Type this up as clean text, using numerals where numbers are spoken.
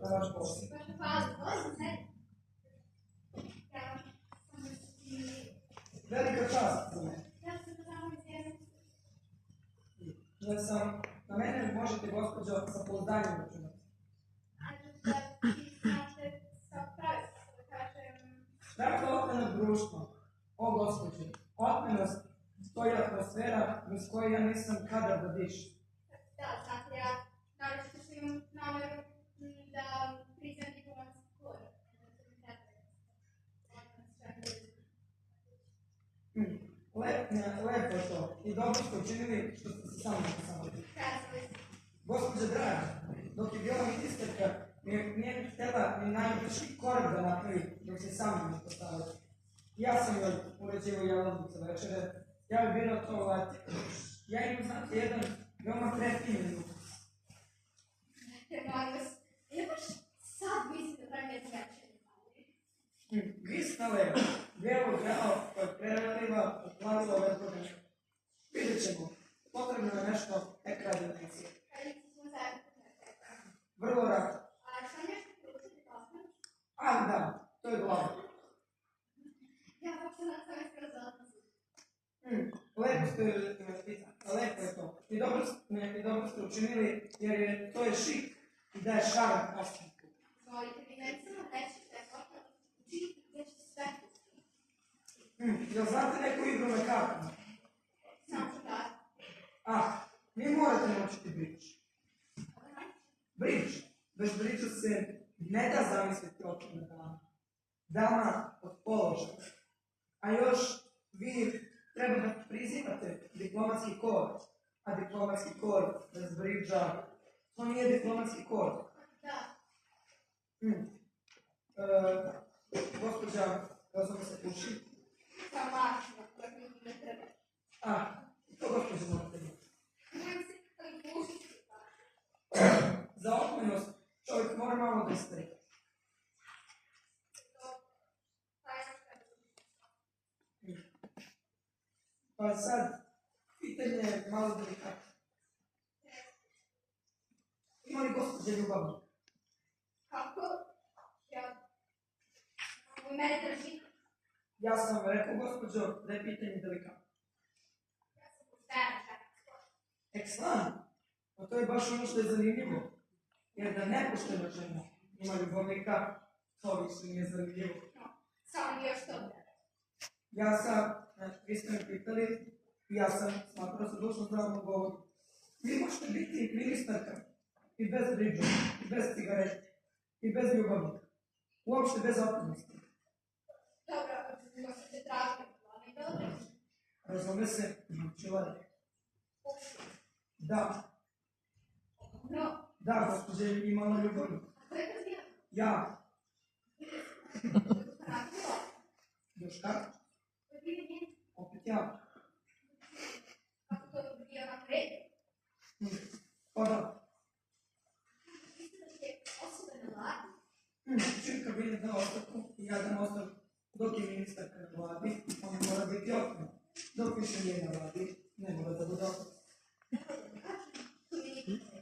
na vaš posao. Velika čast za mene. Ja sam, na mene možete, gospođo, sa pouzdanjem računati. Šta je to otmenog društva? O, gospođo, otmenost, to je atmosfera bez koje ja nisam kadar da dišem. Da, znate, ja naravno što imam nameru da priznam diplomatski kod. Lepo je to. I dobro ste učinili što ste se samo napisali. Gospođa draga, dok je bila ministarka, nije htjela ni najbliži korak da napravi dok se samo ne postavila. Ja sam joj uređivo javnost za večere. Ja bih birao to lati. Ja imam, znate, jedan veoma kreativni ukus. Molim vas, ja baš sad mislim da pravim jednu večer. Gistale, bijelo, koja je preradiva, uplavila ove godine. Vidjet ćemo. Potrebno je nešto ekradinacije. Vrlo rado. A šta nešto proučiti pasme? Ali da, to je glavno. Ja uopće na sve skrazati. Lepo je to. I dobro ste učinili, jer to je šik i daje šaran nastavku. Zvolite mi recimo reći da je potrebno učiti gdje ćete sve pustiti. Jel znate neku igru na kartama? Samo ću da. Vi morate naučiti bridž. Bridž. Bez bridža se ne da zamisliti otvorna dama. Dama od položaja. A još vi treba da prizivate diplomatski kod. A diplomatski kod bez bridža, to nije diplomatski kod. Da. Gospođa, zove se puši. Samo mašina, koja mi ne treba. To gospođa morate imati. Moram se ali pušiti. Za otmenost čovjek mora malo da istrika. Pa sad, pitanje je malo delikatno. Ima li gospođa ljubavnika? Kako? Ja... U mene drži. Ja sam rekao, gospođo, da je pitanje delikatno. Ja sam poštena žena. Excellent! A to je baš ono što je zanimljivo. Jer da nepoštena žena ima ljubavnika, to više nije zanimljivo. Samo mi još to. Ja sam, vi ste me pitali, i ja sam smatrao se dušno zdravno govoru. Vi možete biti ministarka i bez bridža, i bez cigarete, i bez ljubavnika. Uopšte bez otmenosti. Dobro, možete tražiti, ali ne odreći. Razume se, čuvanje. Da. No. Da, gospođe, imala ljubavnika. A ko je to bio? Ja. Nakon. Još kako? Ko je bio njen? Opet ja. Kako to bio na kredu? Pa da. Mislim da će osobe na vladi. Čim kabinet da ostavku i ja dam ostavku dok je ministarka na vladi, on mora biti otmen. Dok više nije na vladi, ne mora da bude otmen. To mi nikad ne